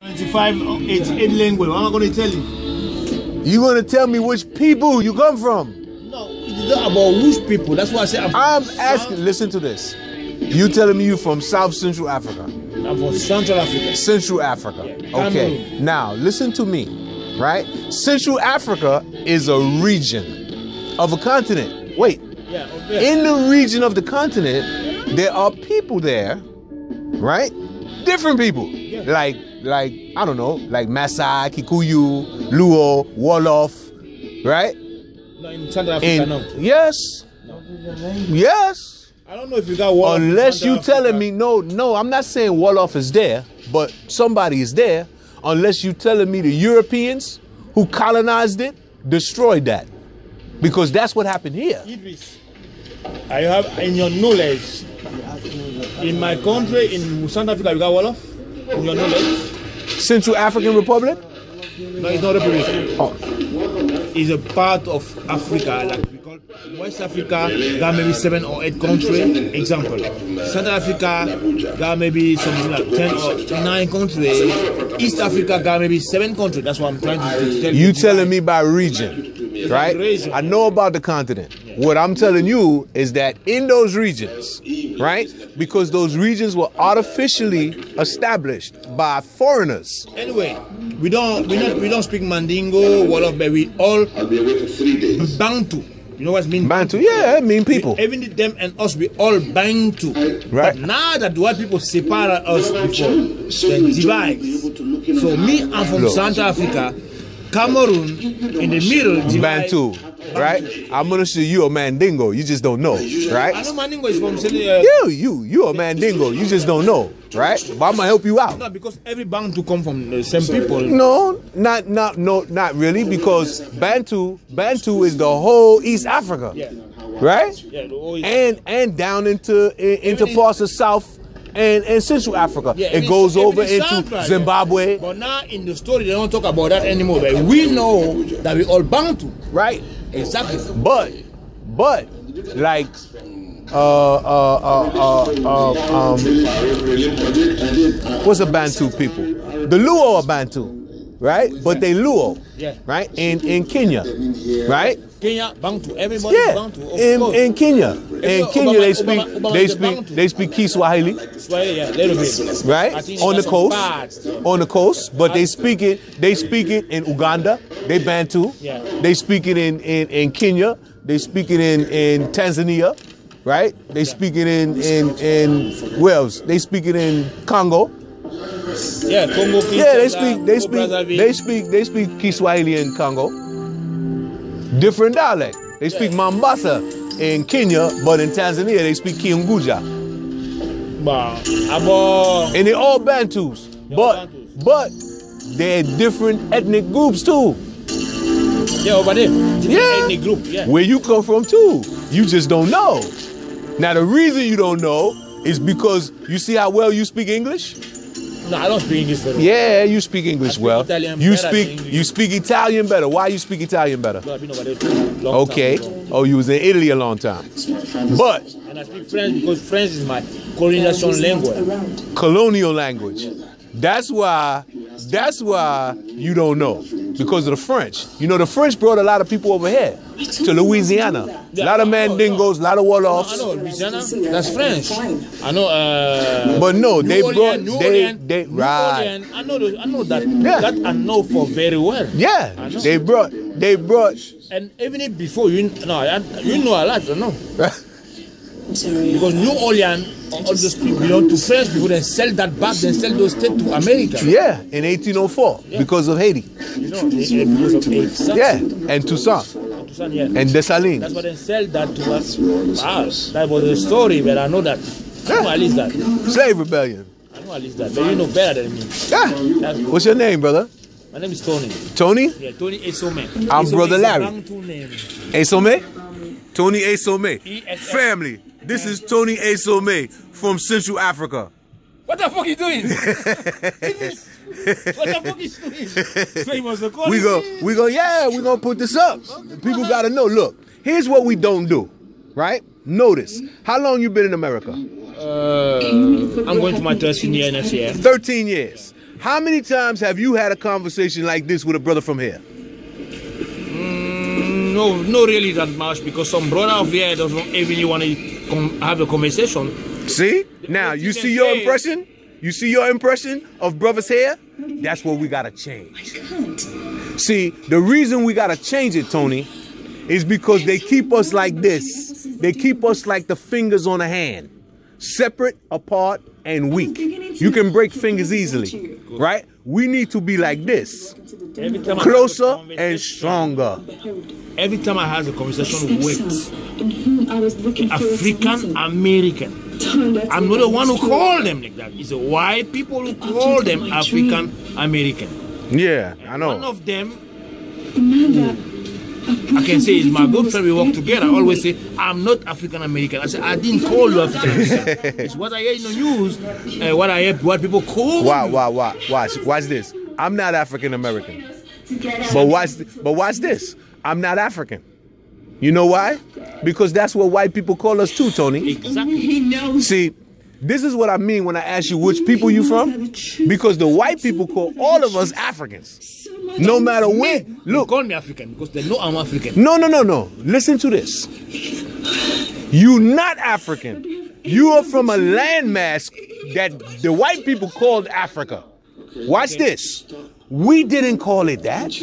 95, 88 language. What am I going to tell you? You're going to tell me which people you come from. No, it's not about which people. That's why I say I'm asking, listen to this. You telling me you from South Central Africa. I'm from Central Africa. Central Africa. Yeah. Okay. Now, listen to me, right? Central Africa is a region of a continent. Wait. Yeah, okay. In the region of the continent, there are people there, right? Different people. Yeah. Like I don't know, like Maasai, Kikuyu, Luo, Wolof, right? No, in Central Africa, no. Yes. No. Yes. I don't know if you got Wolof. Unless you telling me, no, I'm not saying Wolof is there, but somebody is there. Unless you telling me the Europeans who colonized it destroyed that. Because that's what happened here. Idris, I have in your knowledge, in my country, in South Africa, you got Wolof? In your knowledge? Central African Republic? No, it's not a republic. Oh. It's a part of Africa, like we call West Africa, got maybe 7 or 8 countries. Example. Central Africa got maybe something like 10 or 9 countries. East Africa got maybe 7 countries. That's what I'm trying to tell you. You telling me by region, right? I know about the continent. What I'm telling you is that in those regions, right? Because those regions were artificially established by foreigners. Anyway, we don't speak Mandingo, Wolof, but we all Bantu. You know what I mean? Bantu, yeah, I mean people. Even them and us, we all Bantu. Right. But now that white people separate us before, they divide. So me, I'm from South Africa, Cameroon, in the middle, divide. Bantu. Right? I'm gonna show you a Mandingo. You just don't know, right? I know Mandingo is from you a Mandingo. You just don't know, right? But I'm gonna help you out. No, because every Bantu come from the same people. No, not really. Because Bantu is the whole East Africa, right? Yeah, and down into parts of South and Central Africa. Yeah, it goes over into Zimbabwe. But now in the story they don't talk about that anymore. But we know that we all Bantu, right? Exactly. But like what's a Bantu people? The Luo are Bantu, right? But they Luo, right? In Kenya, right? Kenya Bantu, everybody Bantu. In Kenya, they speak Kiswahili. Swahili, yeah, little bit. Right? On the coast, but they speak it in Uganda, they Bantu. Yeah. They speak it in Kenya, they speak it in Tanzania, right? They speak it in Wales, they speak it in Congo. Yeah, Congo. Yeah, they speak Kiswahili in Congo. Different dialect. They speak Mombasa in Kenya, but in Tanzania they speak Kiunguja. And they're all Bantus. But they're different ethnic groups too. Yeah, over there. Ethnic group, yeah. Where you come from too. You just don't know. Now the reason you don't know is because you see how well you speak English? No, I don't speak English very well. Yeah, you speak English well. You speak Italian better. Why you speak Italian better? No, I've been over there too. Long okay. time. Oh, you was in Italy a long time. But and I speak French because French is my colonization language. Colonial language. That's why you don't know. Because of the French. You know, the French brought a lot of people over here to Louisiana. A lot of Mandingos, a lot of Wolofs. I know Louisiana. That's French. I know. But no, they brought. New Orleans. I know that. Yeah. That I know for very well. Yeah. They brought. And even before you know a lot. I know. Because New Orleans all those people belong to French people, then sell that back, then sell those states to America. Yeah, in 1804, because of Haiti. You know, because of Haiti. Yeah, and Toussaint. Yeah. And Dessalines. That's why they sell that to us. Wow, that was a story, but I know that. I know at least that. Slave rebellion. I know at least that, but you know better than me. Yeah. What's your name, brother? My name is Tony. Tony? Yeah, Tony Esome. I'm Brother Larry. Esome? Tony Esome. Family. This is Tony Esome from Central Africa. What the fuck you doing? What the fuck is doing? We're gonna put this up. People gotta know. Look, here's what we don't do, right? Notice. How long you been in America? I'm going to my 13th year next year. 13 years. How many times have you had a conversation like this with a brother from here? No, not really that much, because some brother of here doesn't even want to have a conversation. See? Now, you see your impression? You see your impression of brothers here? That's what we got to change. See, the reason we got to change it, Tony, is because they keep us like this. They keep us like the fingers on a hand. Separate, apart, and weak. You can break fingers easily, right? We need to be like this. Closer and stronger. Every time I have a conversation with African American, I'm not the one who call them like that. It's the white people who call them African American. Yeah, I know. One of them, I can say is my good friend. We work together. I always say, I'm not African American. I say, I didn't call you African American. It's what I hear in the news, what I hear, what people call me. Watch this. I'm not African American. But watch this. I'm not African. You know why? Because that's what white people call us too, Tony. Exactly. See, this is what I mean when I ask you which people you from. Because the white people call all of us Africans. No matter where. Look. They call me African because they know I'm African. No. Listen to this. You're not African. You are from a landmass that the white people called Africa. Watch this. We didn't call it that.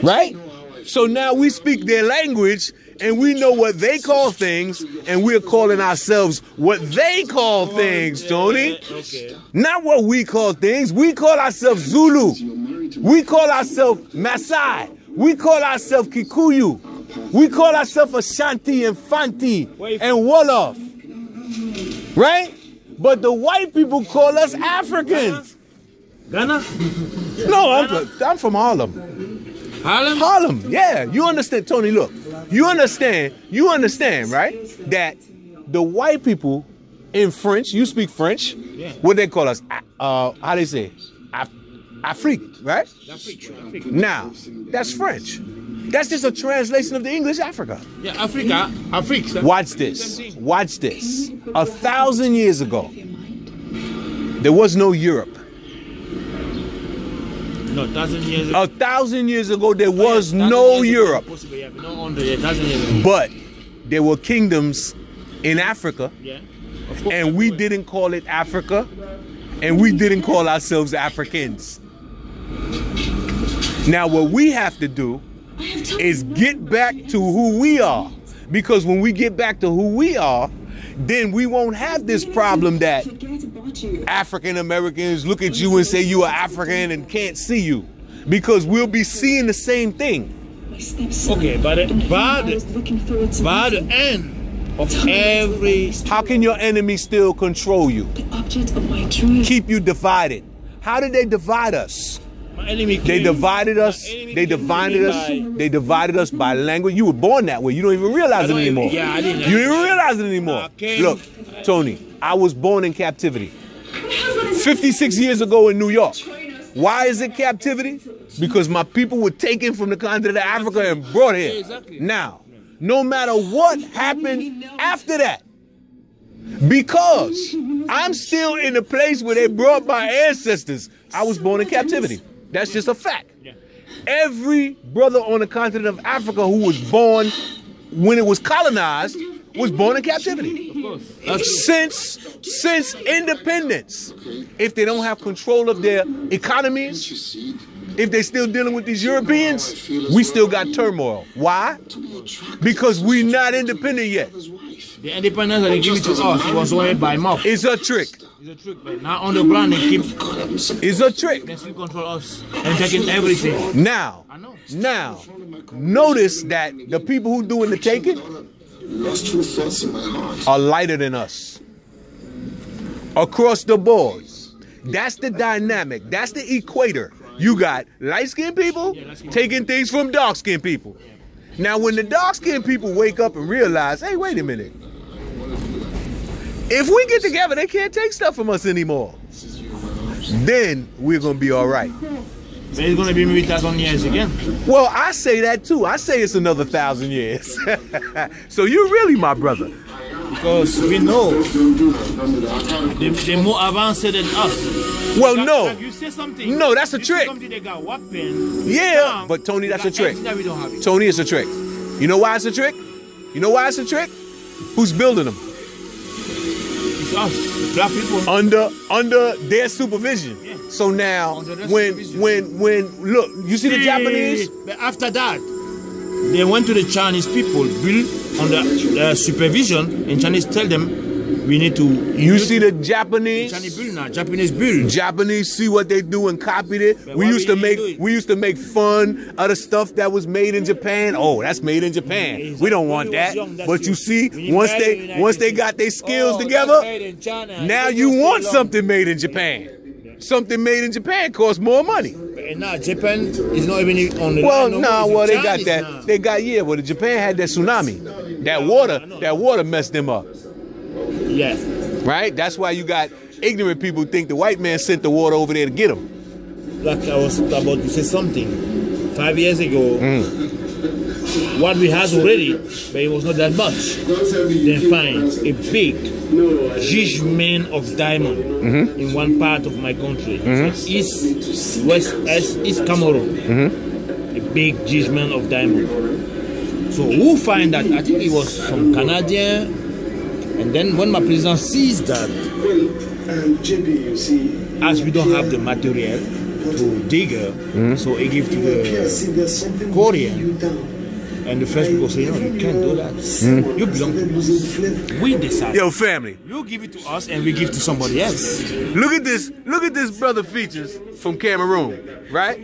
Right? So now we speak their language and we know what they call things, and we're calling ourselves what they call things, Tony. Not what we call things. We call ourselves Zulu. We call ourselves Maasai. We call ourselves Kikuyu. We call ourselves Ashanti and Fanti and Wolof. Right? But the white people call us Africans. Ghana? No, I'm from Harlem. Harlem, yeah. You understand, Tony, look. You understand, right? That the white people in French, you speak French, what they call us, how they say? Afrique, right? Afrique. Now, that's French. That's just a translation of the English Africa. Yeah, Africa, Afrique. Watch this. 1,000 years ago, there was no Europe. No, 1,000 years ago. 1,000 years ago, there was no Europe. But there were kingdoms in Africa, and we didn't call it Africa, and we didn't call ourselves Africans. Now, what we have to do is get back to who we are, because when we get back to who we are, then we won't have this problem that African Americans look at you and say you are African and can't see you, because we'll be seeing the same thing. Okay, but by the end of every... How can your enemy still control you? Keep you divided. How did they divide us? They divided us. They divided us by language. You were born that way. You don't even realize it anymore. Yeah, I didn't. You didn't realize it anymore. Look, Tony, I was born in captivity 56 years ago in New York. Why is it captivity? Because my people were taken from the continent of Africa and brought here. Now, no matter what happened after that, because I'm still in the place where they brought my ancestors, I was born in captivity. That's just a fact. Every brother on the continent of Africa who was born when it was colonized was born in captivity. Since independence, if they don't have control of their economies, if they're still dealing with these Europeans, we still got turmoil. Why? Because we're not independent yet. The independence that they give it to us was made by mouth. It's a trick. It's a trick, man. Now on the ground they keep... It's a trick. They still control us and taking everything. Now, notice that the people who doing the taking are lighter than us. Across the board. That's the dynamic. That's the equator. You got light-skinned people taking things from dark-skinned people. Now, when the dark-skinned people wake up and realize, hey, wait a minute. If we get together, they can't take stuff from us anymore. Then we're going to be all right. But it's going to be maybe 1,000 years again. Well, I say that too. I say it's another 1,000 years. So you're really my brother. Because we know they're more advanced than us. Well, no. Like you say something. No, that's a trick. Something they got weapon. Yeah, but Tony, that's a trick. That we don't have it. Tony, it's a trick. You know why it's a trick? You know why it's a trick? Who's building them? It's us, black people. Under their supervision. Yeah. So now, when look, you see the Japanese. But after that, they went to the Chinese people, build under supervision, and Chinese tell them we need to. You see the Japanese. Chinese build now. Japanese build. Japanese see what they do and copied it. We used to make fun of the stuff that was made in Japan. Oh, that's made in Japan. We don't want that. But you see, once they got their skills together, now you want something made in Japan. Something made in Japan costs more money. And now Japan is not even on the well, line. Well, they got that. Now. They got well. Japan had that tsunami. That water messed them up. Yeah. Right. That's why you got ignorant people think the white man sent the water over there to get them. Like I was about to say something. 5 years ago, what we had already, but it was not that much. Then find a big judgment of diamond in one part of my country, East Cameroon, a big judgment of diamond. So who find that? I think it was some Canadian, and then when my president sees that, as we don't have the material to dig her, so he give to the Korean. And the first people say, no, you can't do that. You belong to us. We decide. Yo, family. You give it to us and we give to somebody else. Look at this brother Features from Cameroon, right?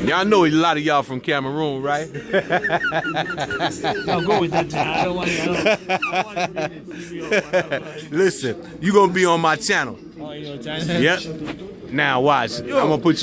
Y'all know a lot of y'all from Cameroon, right? I'll go with that. I don't want to be in the Listen, you gonna be on my channel. Oh, your channel? Yep. Now watch. I'm gonna put you